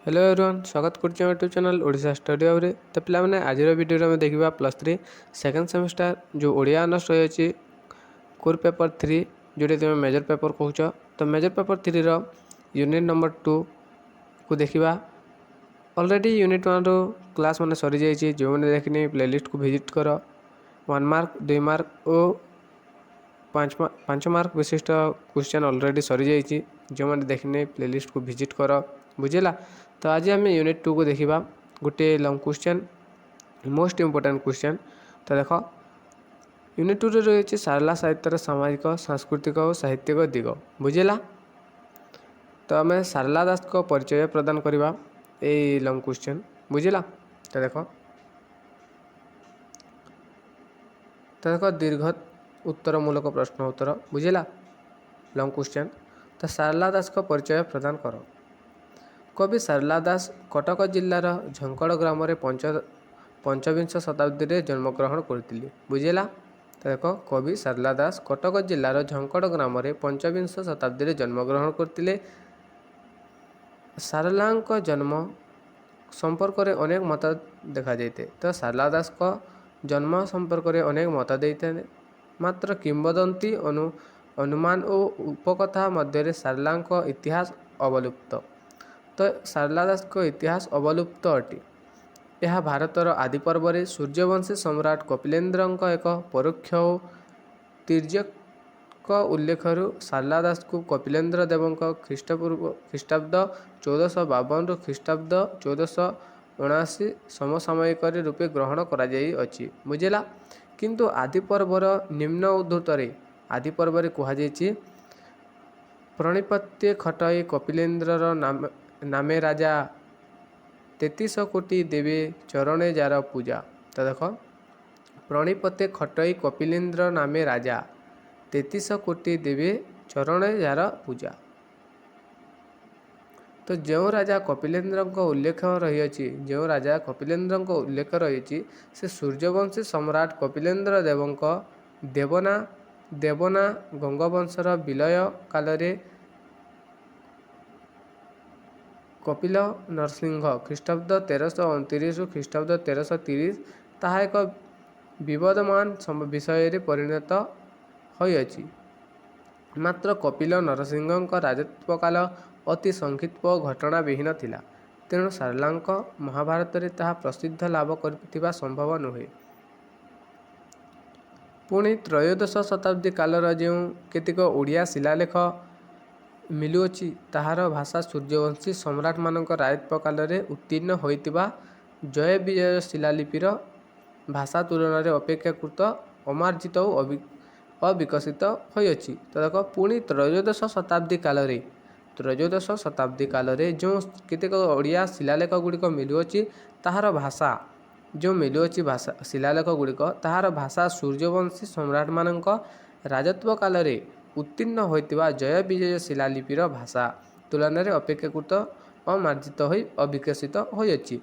Hello everyone, स्वागत करछे YouTube channel Odisha study house रे। तो पिला माने आज वीडियो में देखा +3 सेकेंड सेमेस्टर जो ओडिया ऑनर्स रही कोर पेपर 3 जोटे तुम मेजर पेपर कहूच। तो मेजर पेपर 3 रो यूनिट नंबर 2 को देखा। ऑलरेडी यूनिट 1 रो क्लास मैंने सरी जाइए। जो मैंने देखनी प्लेलिस्ट को विजिट कर 1 मार्क 2 मार्क और 5 मार्क विशिष्ट क्वेश्चन ऑलरेडी सरी जाइए। जो मैंने देखने प्लेलिस्ट को विजिट कर बुझेगा। तो आज आम यूनिट 2 को देखा गोटे long question most important question. तो देख यूनिट 2 रही सारला साहित्यर सामाजिक सांस्कृतिक और साहित्यिक दिग बुझेगा। तो आम सारला दास को परिचय प्रदान करवा यही लॉन्ग क्वेश्चन बुझेगा। तो देख दीर्घ उत्तरमूलक प्रश्न उत्तर बुझेगा लॉन्ग क्वेश्चन। तो सारला दास को परिचय प्रदान कर। कवि सारला दास कटक जिलार झंकड़ ग्राम पंचविंश शताब्दी में जन्मग्रहण करते बुझेगा। तो देख कवि सारला दास कटक जिलार झंकड़ ग्राम पंचविंश शताब्दी में जन्मग्रहण करते। सारला जन्म संपर्क में अनेक मत देखा जाते। तो सारला दास को जन्म संपर्क में अनेक मत देते, मात्र किंवदंती अनुमान और उपकथा मध्य सारला इतिहास अवलुप्त। तो सारला दास को इतिहास अवलुप्त अटे। यह भारतर आदि पर्व सूर्यवंशी सम्राट कपिलेन्द्र एक परोक्ष और तिर्यक उल्लेखर सारला दास को कपिलेन्द्र देव ख्रीष्टाब्द 1452 ख्रीष्टाब्द 1479 समसामयिक रूपे ग्रहण कराई बुझेगा। किंतु आदि पर्वर निम्न उद्धृतरे आदि पर्व कहुई प्रणिपत्य खटई कपिलेन्द्र नामे राजा 33 कोटी देवे चरणे जार पूजा। तो देख प्रणिपते खटई कपिलेन्द्र नामे राजा 33 कोटी देवे चरणे जार पूजा। तो जो राजा कपिलेन्द्र उल्लेख रही जो राजा कपिलेन्द्र उल्लेख रही से सूर्यवंशी सम्राट कपिलेन्द्र देवना गंगवंशर विलय काल कपिल नरसिंह ख्रीष्टाब्द 1329 ख्रीष्टाब्द 1330 ताहा एक विवादमान विषय परिणत होइछि। मात्र कपिल नरसिंह राजत्व काल अति संक्षिप्त घटना विहीन थिला, तेणु सारला महाभारत रे ताहा प्रसिद्ध लाभ करथिबा संभव नुहे। पुणी त्रयोदश शताब्दी कालर जो केतिक ओडिया शिलालेख मिलुअछि ताहार भाषा सूर्यवंशी सम्राट मानक राजत्व काल उत्तीर्ण होइतिबा जय विजय शिलालिपिर भाषा तुलन में अपेक्षाकृत अमार्जित और अविकसित होइछि। तो देख पुणी त्रयोदश शताब्दी काल जो केतेक ओडिया शिलालेख गुड़िक मिलुअछि ताहार भाषा जो मिलुअछि भाषा शिलालेख गुड़िक ताहार भाषा सूर्यवंशी सम्राट मानक राजत्व काल उत्तीर्ण होइतिबा जय विजय शिलालिपिर भाषा तुलन में अपेक्षाकृत अमार्जित हो अविकसित होइछि।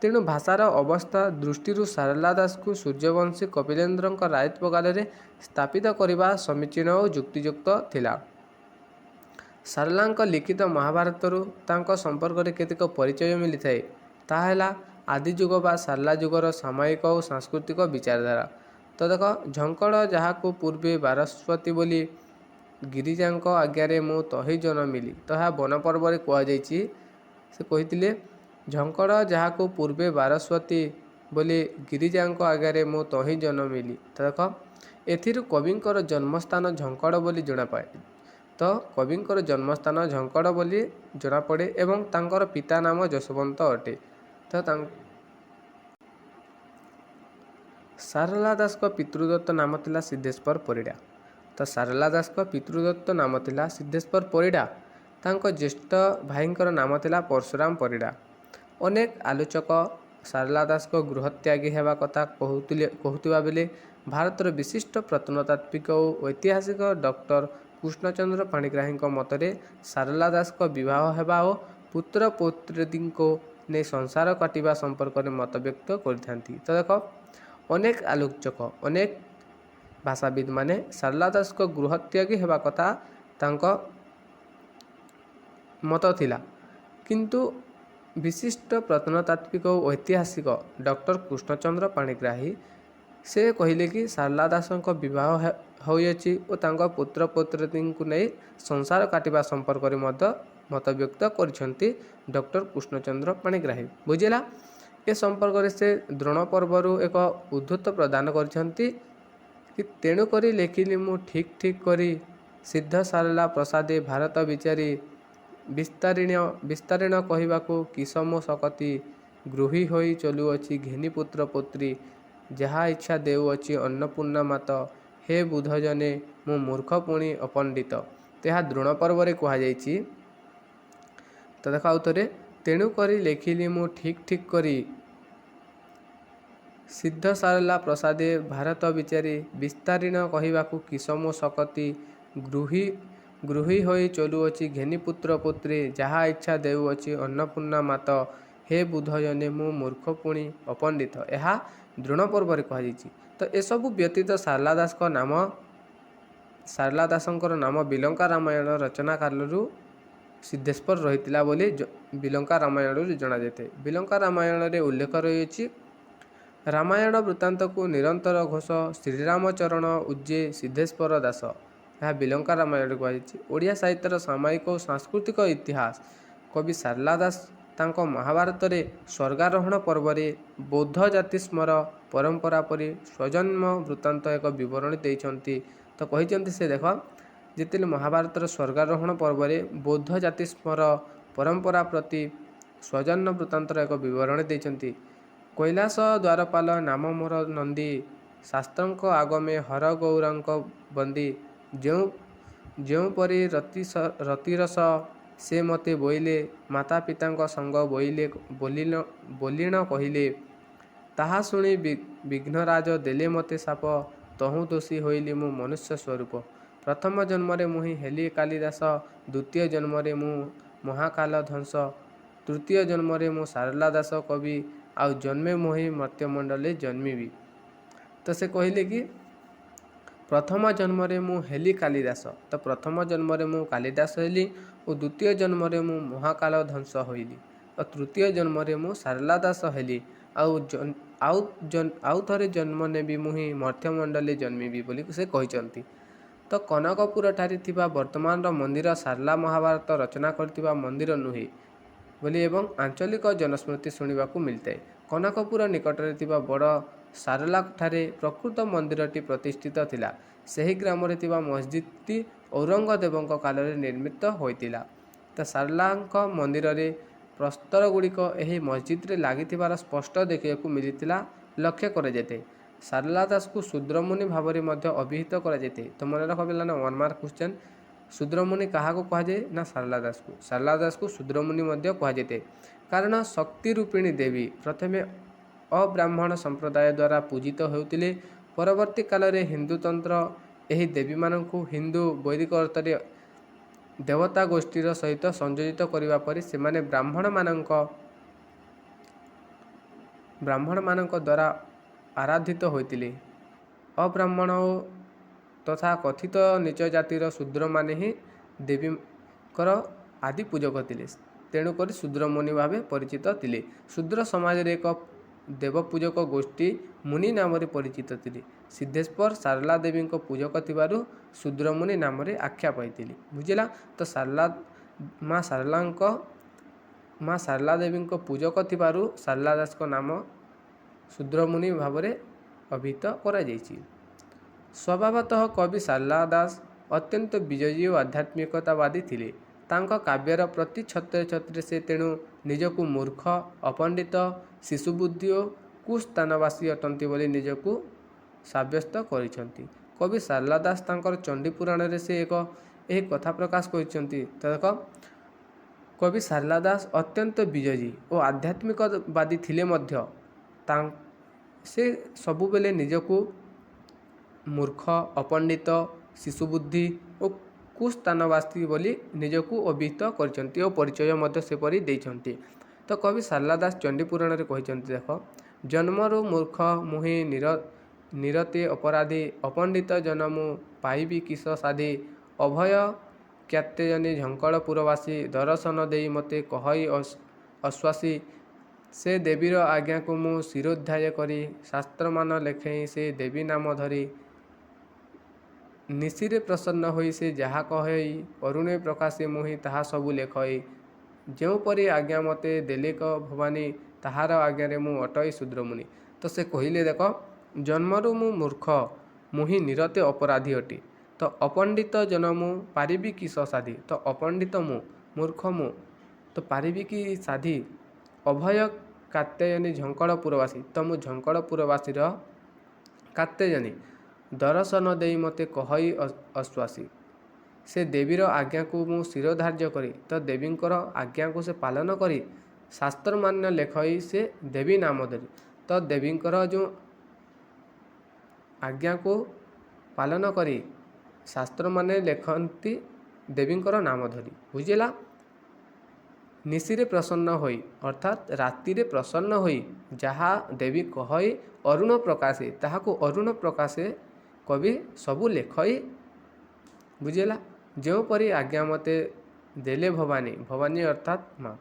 तेणु भाषार अवस्था दृष्टि सारला दास को सूर्यवंशी कपिलेन्द्र राजत्व काल स्थापित करने समीचीन और युक्तियुक्त थिला। सारला लिखित महाभारत संपर्क में केतेक परिचय मिली थाए। ताहा आदिजुग बा सारला जुगर सामयिक और सांस्कृतिक विचारधारा। तो देख झंकड़ जहाँ पूर्वे बारस्वती बोली गिरिजा आज्ञा मु तही जनमिली। तो यह वन पर्व कहुई से कही झंकड़ जहाँ पूर्वे बारस्वती बोली गिरिजा आज्ञा मु तही जनमिली। तो देख एथिरु कविंकर जन्मस्थान झंकड़ बोली जनापड़े। तो कविंकर जन्मस्थान झंकड़ बोली जनापड़े एवं तांकर पिता नाम जशवंत अटे। तो सारला दास को पितृदत्त नाम थिला सिद्धेश्वर परिड़ा। तो सारला दास को पितृदत्त नाम थिला सिद्धेश्वर परिड़ा। तांको ज्येष्ठ भाईंकर नाम थिला परशुराम परिड़ा। अनेक आलोचक सारला दास को गृहत्यागी हेबा कथा कहूतिबा बेले भारतर विशिष्ट प्रत्नतात्विक और ऐतिहासिक डॉक्टर कृष्णचंद्र पाणिग्राही मतरे सारला दास को विवाह हेबा और पुत्र पौत्री को ने संसार काटिबा संपर्क में मत व्यक्त करथांती। तो देख अनेक आलोचक अनेक भाषाविद माने सारला दास को गृहत्यागी हेबा कथा तांको मत थिला, किंतु ବିଶିଷ୍ଟ ପ୍ରତ୍ନତାତ୍ତ୍ୱିକ ଓ ଐତିହାସିକ ଡକ୍ଟର କୃଷ୍ଣଚନ୍ଦ୍ର ପାଣିଗ୍ରାହୀ ସେ କହିଲେ କି ଶାରଳା ଦାସଙ୍କ ବିବାହ ହୋଇଅଛି ଓ ତାଙ୍କ ପୁତ୍ର ପୁତ୍ରଙ୍କୁ ନେଇ ସଂସାର କାଟିବା ସମ୍ପର୍କରେ ମଧ୍ୟ ମତବ୍ୟକ୍ତ କରିଛନ୍ତି ଡକ୍ଟର କୃଷ୍ଣଚନ୍ଦ୍ର ପାଣିଗ୍ରାହୀ। ବୁଝିଲା। ଏ ସମ୍ପର୍କରେ ସେ ଦ୍ରୋଣ ପର୍ବରୁ ଏକ ଉଦ୍ଧୃତ ପ୍ରଦାନ କରିଛନ୍ତି କି ତେଣୁକରି ଲେଖିଲି ମୁଁ ଠିକ୍ ଠିକ୍ କରି ସିଦ୍ଧ ଶାରଳା ପ୍ରସାଦେ ଭାରତ ବିଚାରି ବିସ୍ତାରିଣ କହିବାକୁ କିସମ ଶକତି ଗୃହୀ ହୋଇ ଚଲୁଅଛି ଘେନି ପୁତ୍ର ପୁତ୍ରୀ ଯାହା ଇଚ୍ଛା ଦେଉଅଛି ଅନ୍ନପୂର୍ଣ୍ଣା ମାତ ହେ ବୁଧଜନେ ମୁଁ ମୂର୍ଖ ପୁଣି ଅପଣ୍ଡିତ। ଏହା ଦ୍ରୋଣ ପର୍ବରେ କୁହାଯାଇଛି। ତ ଦେଖ ଆଉ ଥରେ ତେଣୁ କରି ଲେଖିଲି ମୁଁ ଠିକ୍ ଠିକ୍ କରି ସିଦ୍ଧ ଶାରଳା ପ୍ରସାଦେ ଭାରତ ବିଚାରି ବିସ୍ତାରିଣ କହିବାକୁ କିସମ ଶକତି ଗୃହୀ ହୋଇ ଚଲୁଅଛି ଘେନି ପୁତ୍ର ପୁତ୍ରୀ ଯାହା ଇଚ୍ଛା ଦେଉଅଛି ଅନ୍ନପୂର୍ଣ୍ଣା ମାତ ହେ ବୁଧଜନେ ମୁଁ ମୂର୍ଖ ପୁଣି ଅପଣ୍ଡିତ। ଏହା ଦ୍ରୋଣ ପର୍ବରେ କୁହାଯାଇଛି। ତ ଏସବୁ ବ୍ୟତୀତ ଶାରଳା ଦାସଙ୍କର ନାମ ବିଲଙ୍କା ରାମାୟଣ ରଚନା କାଳରୁ ସିଦ୍ଧେଶ୍ୱର ରହିଥିଲା ବୋଲି ବିଲଙ୍କା ରାମାୟଣରୁ ଜଣାଯାଇଥାଏ। ବିଲଙ୍କା ରାମାୟଣରେ ଉଲ୍ଲେଖ ରହିଅଛି ରାମାୟଣ ବୃତ୍ତାନ୍ତକୁ ନିରନ୍ତର ଘୋଷ ଶ୍ରୀରାମଚରଣ ଉଜ୍ଜେ ସିଦ୍ଧେଶ୍ୱର ଦାସ। ଏହା ବିଲଙ୍କା ରାମାୟଣରେ କୁହାଯାଇଛି। ଓଡ଼ିଆ ସାହିତ୍ୟର ସାମୟିକ ଓ ସାଂସ୍କୃତିକ ଇତିହାସ କବି ଶାରଳା ଦାସ ତାଙ୍କ ମହାଭାରତରେ ସ୍ୱର୍ଗାରୋହଣ ପର୍ବରେ ବୌଦ୍ଧ ଜାତି ସ୍ମର ପରମ୍ପରା ପରି ସ୍ୱଜନ୍ମ ବୃତ୍ତାନ୍ତ ଏକ ବିବରଣୀ ଦେଇଛନ୍ତି। ତ କହିଛନ୍ତି ସେ ଦେଖ ଯେତେବେଳେ ମହାଭାରତର ସ୍ୱର୍ଗାରୋହଣ ପର୍ବରେ ବୌଦ୍ଧ ଜାତି ସ୍ମର ପରମ୍ପରା ପ୍ରତି ସ୍ୱଜନ୍ମ ବୃତ୍ତାନ୍ତର ଏକ ବିବରଣୀ ଦେଇଛନ୍ତି। କୈଳାସ ଦ୍ୱାରପାଳ ନାମ ମୋର ନନ୍ଦୀ ଶାସ୍ତ୍ରଙ୍କ ଆଗମେ ହର ଗୌରାଙ୍କ ବନ୍ଦୀ ଯେଉଁପରି ରତିରସ ସେ ମୋତେ ବୋଇଲେ ମାତା ପିତାଙ୍କ ସଙ୍ଗ ବୋଲିଣ କହିଲେ ତାହା ଶୁଣି ବିଘ୍ନରାଜ ଦେଲେ ମୋତେ ଶାପ ତହୁଁ ଦୋଷୀ ହୋଇଲି ମୁଁ ମନୁଷ୍ୟ ସ୍ୱରୂପ। ପ୍ରଥମ ଜନ୍ମରେ ମୁଁ ହେଲି କାଳିଦାସ ଦ୍ୱିତୀୟ ଜନ୍ମରେ ମୁଁ ମହାକାଳ ଧ୍ୱଂସ ତୃତୀୟ ଜନ୍ମରେ ମୁଁ ଶାରଳା ଦାସ କବି ଆଉ ଜନ୍ମେ ମୋହି ମର୍ତ୍ତ୍ୟମଣ୍ଡଳେ ଜନ୍ମିବି। ତ ସେ କହିଲେ କି ପ୍ରଥମ ଜନ୍ମରେ ମୁଁ ହେଲି କାଳିଦାସ। ତ ପ୍ରଥମ ଜନ୍ମରେ ମୁଁ କାଳିଦାସ ହେଲି ଓ ଦ୍ୱିତୀୟ ଜନ୍ମରେ ମୁଁ ମହାକାଳ ଧ୍ୱଂସ ହୋଇଲି ଓ ତୃତୀୟ ଜନ୍ମରେ ମୁଁ ଶାରଳା ଦାସ ହେଲି ଆଉ ଥରେ ଜନ୍ମ ନେବି ମୁଁ ମର୍ତ୍ତ୍ୟମଣ୍ଡଳେ ଜନ୍ମିବି ବୋଲି ସେ କହିଛନ୍ତି। ତ କନକପୁରଠାରେ ଥିବା ବର୍ତ୍ତମାନର ମନ୍ଦିର ଶାରଳା ମହାଭାରତ ରଚନା କରିଥିବା ମନ୍ଦିର ନୁହେଁ ବୋଲି ଏବଂ ଆଞ୍ଚଳିକ ଜନଶ୍ରୁତି ଶୁଣିବାକୁ ମିଳିଥାଏ। କନକପୁର ନିକଟରେ ଥିବା ବଡ଼ ଶାରଳାଠାରେ ପ୍ରକୃତ ମନ୍ଦିରଟି ପ୍ରତିଷ୍ଠିତ ଥିଲା। ସେହି ଗ୍ରାମରେ ଥିବା ମସଜିଦଟି ଔରଙ୍ଗଜେବଙ୍କ କାଳରେ ନିର୍ମିତ ହୋଇଥିଲା। ତ ଶାରଳାଙ୍କ ମନ୍ଦିରରେ ପ୍ରସ୍ତର ଗୁଡ଼ିକ ଏହି ମସଜିଦରେ ଲାଗିଥିବାର ସ୍ପଷ୍ଟ ଦେଖିବାକୁ ମିଳିଥିଲା ଲକ୍ଷ୍ୟ କରାଯାଇଥାଏ। ଶାରଳା ଦାସକୁ ଶୂଦ୍ରମୁନି ଭାବରେ ମଧ୍ୟ ଅଭିହିତ କରାଯାଇଥାଏ। ତ ମନେ ରଖ ପିଲାମାନେ 1 ମାର୍କ କ୍ୱେଶ୍ଚନ୍ ଶୂଦ୍ରମୁନି କାହାକୁ କୁହାଯାଏ ନା ଶାରଳା ଦାସକୁ ଶୂଦ୍ରମୁନି ମଧ୍ୟ କୁହାଯାଇଥାଏ। କାରଣ ଶକ୍ତି ରୂପିଣୀ ଦେବୀ ପ୍ରଥମେ ଅବ୍ରାହ୍ମଣ ସମ୍ପ୍ରଦାୟ ଦ୍ୱାରା ପୂଜିତ ହେଉଥିଲେ। ପରବର୍ତ୍ତୀ କାଳରେ ହିନ୍ଦୁତନ୍ତ୍ର ଏହି ଦେବୀମାନଙ୍କୁ ହିନ୍ଦୁ ବୈଦିକ ଅର୍ଥରେ ଦେବତା ଗୋଷ୍ଠୀର ସହିତ ସଂଯୋଜିତ କରିବା ପରେ ସେମାନେ ବ୍ରାହ୍ମଣମାନଙ୍କ ଦ୍ୱାରା ଆରାଧିତ ହୋଇଥିଲେ। ଅବ୍ରାହ୍ମଣ ତଥା କଥିତ ନୀଚ ଜାତିର ଶୂଦ୍ରମାନେ ହିଁ ଦେବୀଙ୍କର ଆଦି ପୂଜକ ଥିଲେ। ତେଣୁକରି ଶୂଦ୍ରମୁନି ଭାବେ ପରିଚିତ ଥିଲେ। ଶୂଦ୍ର ସମାଜରେ ଏକ ଦେବପୂଜକ ଗୋଷ୍ଠୀ ମୁନି ନାମରେ ପରିଚିତ ଥିଲେ। ସିଦ୍ଧେଶ୍ୱର ଶାରଳା ଦେବୀଙ୍କ ପୂଜକ ଥିବାରୁ ଶୂଦ୍ରମୁନି ନାମରେ ଆଖ୍ୟା ପାଇଥିଲେ। ବୁଝିଲା। ତ ମା ଶାରଳା ଦେବୀଙ୍କ ପୂଜକ ଥିବାରୁ ଶାରଳା ଦାସଙ୍କ ନାମ ଶୂଦ୍ରମୁନି ଭାବରେ ଅଭିହିତ କରାଯାଇଛି। ସ୍ୱଭାବତଃ କବି ଶାରଳା ଦାସ ଅତ୍ୟନ୍ତ ବିଜୟୀ ଓ ଆଧ୍ୟାତ୍ମିକତାବାଦୀ ଥିଲେ। ତାଙ୍କ କାବ୍ୟର ପ୍ରତି ଛତ୍ରେ ସେ ତେଣୁ ନିଜକୁ ମୂର୍ଖ ଅପଣ୍ଡିତ ଶିଶୁବୁଦ୍ଧି ଓ କୁସ୍ଥାନବାସୀ ଅଟନ୍ତି ବୋଲି ନିଜକୁ ସାବ୍ୟସ୍ତ କରିଛନ୍ତି। କବି ଶାରଳା ଦାସ ତାଙ୍କର ଚଣ୍ଡୀ ପୁରାଣରେ ସେ ଏହି କଥା ପ୍ରକାଶ କରିଛନ୍ତି। ତ ଦେଖ କବି ଶାରଳା ଦାସ ଅତ୍ୟନ୍ତ ବିଜୟୀ ଓ ଆଧ୍ୟାତ୍ମିକବାଦୀ ଥିଲେ ମଧ୍ୟ ସେ ସବୁବେଳେ ନିଜକୁ ମୂର୍ଖ ଅପଣ୍ଡିତ ଶିଶୁବୁଦ୍ଧି ଓ କୁସ୍ଥାନବାସୀ ବୋଲି ନିଜକୁ ଅଭିହିତ କରିଛନ୍ତି ଓ ପରିଚୟ ମଧ୍ୟ ସେପରି ଦେଇଛନ୍ତି। ତ କବି ଶାରଳା ଦାସ ଚଣ୍ଡୀ ପୁରାଣରେ କହିଛନ୍ତି ଦେଖ ଜନ୍ମରୁ ମୂର୍ଖ ମୁହିଁ ନିରତେ ଅପରାଧୀ ଅପଣ୍ଡିତ ଜନମୁ ପାଇବି କିସ ସାଧି ଅଭୟ କ୍ଷାତ୍ୟଜନୀ ଝଙ୍କଳ ପୁରବାସୀ ଦର୍ଶନ ଦେଇ ମୋତେ କହଇ ଅଶ୍ୱାସୀ ସେ ଦେବୀର ଆଜ୍ଞାକୁ ମୁଁ ଶିରୋଧ୍ୟାୟ କରି ଶାସ୍ତ୍ରମାନ ଲେଖେଇ ସେ ଦେବୀ ନାମ ଧରି ନିଶିରେ ପ୍ରସନ୍ନ ହୋଇ ସେ ଯାହା କହେଇ ଅରୁଣେ ପ୍ରକାଶେ ମୁହିଁ ତାହା ସବୁ ଲେଖଇ ଯେଉଁପରି ଆଜ୍ଞା ମୋତେ ଦେଲେକ ଭବାନୀ ତାହାର ଆଜ୍ଞାରେ ମୁଁ ଅଟଇ ଶୂଦ୍ରମୁନି। ତ ସେ କହିଲେ ଦେଖ ଜନ୍ମରୁ ମୁଁ ମୂର୍ଖ ମୁହିଁ ନିରତେ ଅପରାଧୀ ଅଟି। ତ ଅପଣ୍ଡିତ ଜନ ମୁଁ ପାରିବି କି ସାଧି। ତ ଅପଣ୍ଡିତ ମୁଁ ମୂର୍ଖ ମୁଁ ତ ପାରିବି କି ସାଧି। ଅଭୟ କାତ୍ୟାୟନୀ ଝଙ୍କଡ଼ପୁରବାସୀ ତ ମୁଁ ଝଙ୍କଡ଼ପୁରବାସୀର କାତ୍ୟାୟନୀ ଦର୍ଶନ ଦେଇ ମୋତେ କହଇ ଅଶ୍ୱାସୀ ସେ ଦେବୀର ଆଜ୍ଞାକୁ ମୁଁ ଶିରୋଧାର୍ଯ୍ୟ କରି ତ ଦେବୀଙ୍କର ଆଜ୍ଞାକୁ ସେ ପାଳନ କରି ଶାସ୍ତ୍ରମାନ୍ୟ ଲେଖଇ ସେ ଦେବୀ ନାମ ଧରି। ତ ଦେବୀଙ୍କର ଯେଉଁ ଆଜ୍ଞାକୁ ପାଳନ କରି ଶାସ୍ତ୍ରମାନେ ଲେଖନ୍ତି ଦେବୀଙ୍କର ନାମ ଧରି। ବୁଝିଲା। ନିଶିରେ ପ୍ରସନ୍ନ ହୋଇ ଅର୍ଥାତ୍ ରାତିରେ ପ୍ରସନ୍ନ ହୋଇ ଯାହା ଦେବୀ କହଇ ଅରୁଣ ପ୍ରକାଶେ ତାହାକୁ ଅରୁଣ ପ୍ରକାଶେ କବି ସବୁ ଲେଖଇ। ବୁଝିଲା। ଯେଉଁପରି ଆଜ୍ଞା ମୋତେ ଦେଲେ ଭବାନୀ ଅର୍ଥାତ୍ ମା।